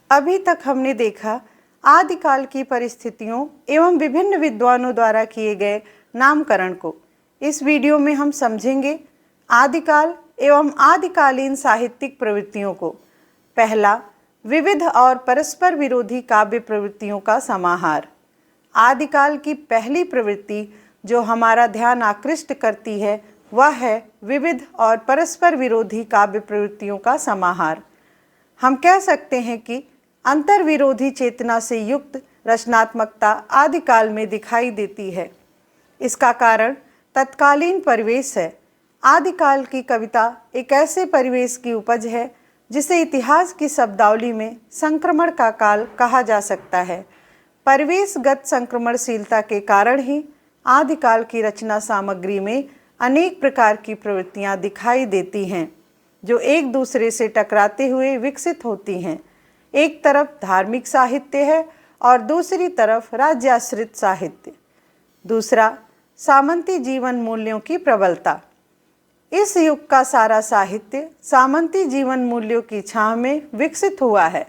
अभी तक हमने देखा आदिकाल की परिस्थितियों एवं विभिन्न विद्वानों द्वारा किए गए नामकरण को। इस वीडियो में हम समझेंगे आदिकाल एवं आदिकालीन साहित्यिक प्रवृत्तियों को। पहला, विविध और परस्पर विरोधी काव्य प्रवृत्तियों का समाहार। आदिकाल की पहली प्रवृत्ति जो हमारा ध्यान आकृष्ट करती है वह है विविध और परस्पर विरोधी काव्य प्रवृत्तियों का समाहार। हम कह सकते हैं कि अंतर्विरोधी चेतना से युक्त रचनात्मकता आदिकाल में दिखाई देती है। इसका कारण तत्कालीन परिवेश है। आदिकाल की कविता एक ऐसे परिवेश की उपज है जिसे इतिहास की शब्दावली में संक्रमण का काल कहा जा सकता है। परिवेशगत संक्रमणशीलता के कारण ही आदिकाल की रचना सामग्री में अनेक प्रकार की प्रवृत्तियां दिखाई देती हैं जो एक दूसरे से टकराते हुए विकसित होती हैं। एक तरफ धार्मिक साहित्य है और दूसरी तरफ राज्याश्रित साहित्य। दूसरा, सामंती जीवन मूल्यों की प्रबलता। इस युग का सारा साहित्य सामंती जीवन मूल्यों की छांव में विकसित हुआ है।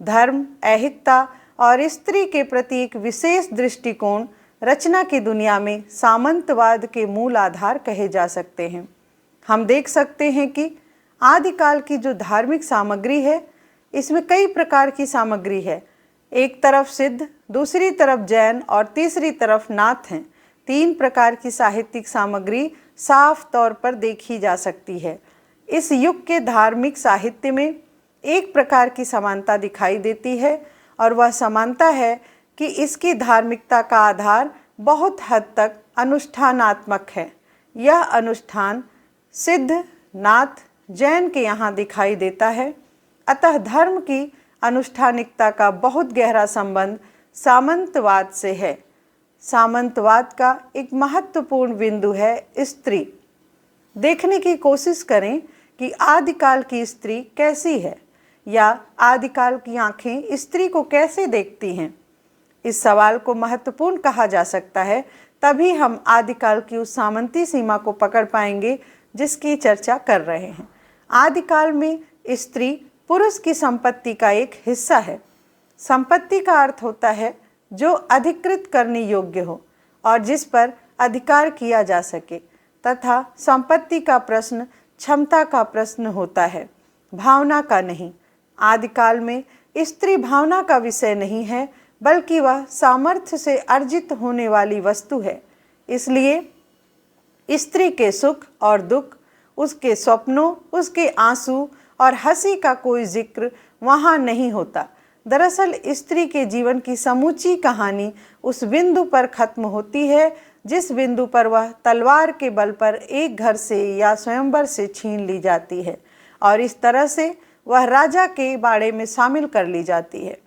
धर्म, ऐहिकता और स्त्री के प्रति एक विशेष दृष्टिकोण रचना की दुनिया में सामंतवाद के मूल आधार कहे जा सकते हैं। हम देख सकते हैं कि आदिकाल की जो धार्मिक सामग्री है इसमें कई प्रकार की सामग्री है। एक तरफ सिद्ध, दूसरी तरफ जैन और तीसरी तरफ नाथ हैं। तीन प्रकार की साहित्यिक सामग्री साफ तौर पर देखी जा सकती है। इस युग के धार्मिक साहित्य में एक प्रकार की समानता दिखाई देती है और वह समानता है कि इसकी धार्मिकता का आधार बहुत हद तक अनुष्ठानात्मक है। यह अनुष्ठान सिद्ध, नाथ, जैन के यहाँ दिखाई देता है। अतः धर्म की अनुष्ठानिकता का बहुत गहरा संबंध सामंतवाद से है। सामंतवाद का एक महत्वपूर्ण बिंदु है स्त्री। देखने की कोशिश करें कि आदिकाल की स्त्री कैसी है या आदिकाल की आंखें स्त्री को कैसे देखती हैं। इस सवाल को महत्वपूर्ण कहा जा सकता है, तभी हम आदिकाल की उस सामंती सीमा को पकड़ पाएंगे जिसकी चर्चा कर रहे हैं। आदिकाल में स्त्री पुरुष की संपत्ति का एक हिस्सा है। संपत्ति का अर्थ होता है जो अधिकृत करने योग्य हो और जिस पर अधिकार किया जा सके, तथा संपत्ति का प्रश्न क्षमता का प्रश्न होता है, भावना का नहीं। आदिकाल में स्त्री भावना का विषय नहीं है, बल्कि वह सामर्थ्य से अर्जित होने वाली वस्तु है। इसलिए स्त्री के सुख और दुख, उसके स्वप्नों, उसके आंसू और हंसी का कोई जिक्र वहाँ नहीं होता। दरअसल स्त्री के जीवन की समूची कहानी उस बिंदु पर खत्म होती है जिस बिंदु पर वह तलवार के बल पर एक घर से या स्वयंवर से छीन ली जाती है और इस तरह से वह राजा के बाड़े में शामिल कर ली जाती है।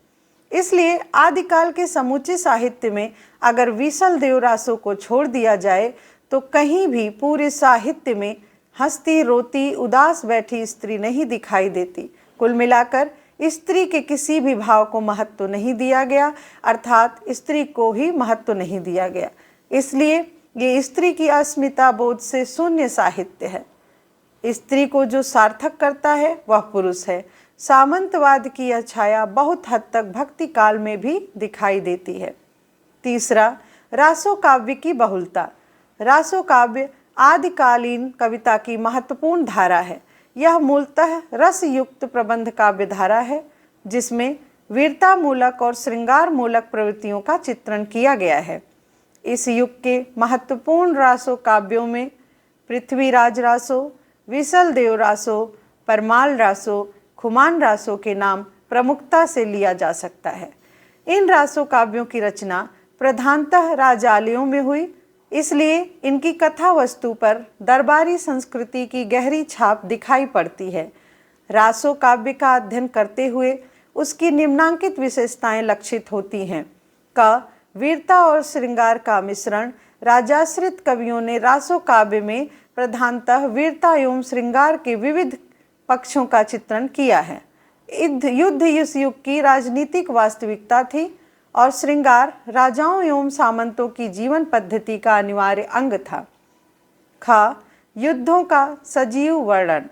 इसलिए आदिकाल के समूचे साहित्य में अगर विसल देवरासों को छोड़ दिया जाए तो कहीं भी पूरे साहित्य में हंसती, रोती, उदास बैठी स्त्री नहीं दिखाई देती। कुल मिलाकर स्त्री के किसी भी भाव को महत्व नहीं दिया गया, अर्थात स्त्री को ही महत्व नहीं दिया गया। इसलिए ये स्त्री की अस्मिता बोध से शून्य साहित्य है। स्त्री को जो सार्थक करता है वह पुरुष है। सामंतवाद की यह छाया बहुत हद तक भक्ति काल में भी दिखाई देती है। तीसरा, रासो काव्य की बहुलता। रासो काव्य आदिकालीन कविता की महत्वपूर्ण धारा है। यह मूलतः रस युक्त प्रबंध काव्य धारा है जिसमें वीरता मूलक और श्रृंगार मूलक प्रवृत्तियों का चित्रण किया गया है। इस युग के महत्वपूर्ण रासो काव्यों में पृथ्वीराज रासो, विसल देव रासो, परमाल रासो, खुमान रासो के नाम प्रमुखता से लिया जा सकता है। इन रासो काव्यों की रचना प्रधानतः राजालयों में हुई, इसलिए इनकी कथा वस्तु पर दरबारी संस्कृति की गहरी छाप दिखाई पड़ती है। रासो काव्य का अध्ययन करते हुए उसकी निम्नांकित विशेषताएं लक्षित होती हैं। क, वीरता और श्रृंगार का मिश्रण। राजाश्रित कवियों ने रासो काव्य में प्रधानतः वीरता एवं श्रृंगार के विविध पक्षों का चित्रण किया है। युद्ध इस युग की राजनीतिक वास्तविकता थी और श्रृंगार राजाओं एवं सामंतों की जीवन पद्धति का अनिवार्य अंग था। ख, युद्धों का सजीव वर्णन।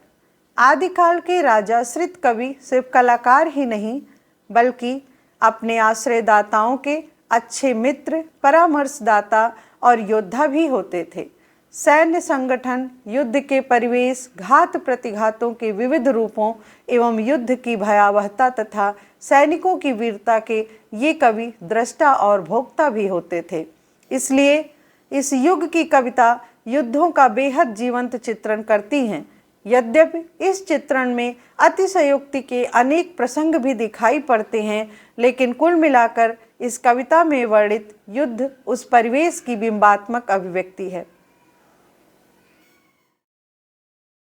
आदिकाल के राजाश्रित कवि सिर्फ कलाकार ही नहीं बल्कि अपने आश्रयदाताओं के अच्छे मित्र, परामर्शदाता और योद्धा भी होते थे। सैन्य संगठन, युद्ध के परिवेश, घात प्रतिघातों के विविध रूपों एवं युद्ध की भयावहता तथा सैनिकों की वीरता के ये कवि दृष्टा और भोक्ता भी होते थे। इसलिए इस युग की कविता युद्धों का बेहद जीवंत चित्रण करती हैं। यद्यपि इस चित्रण में अतिशयोक्ति के अनेक प्रसंग भी दिखाई पड़ते हैं, लेकिन कुल मिलाकर इस कविता में वर्णित युद्ध उस परिवेश की बिंबात्मक अभिव्यक्ति है।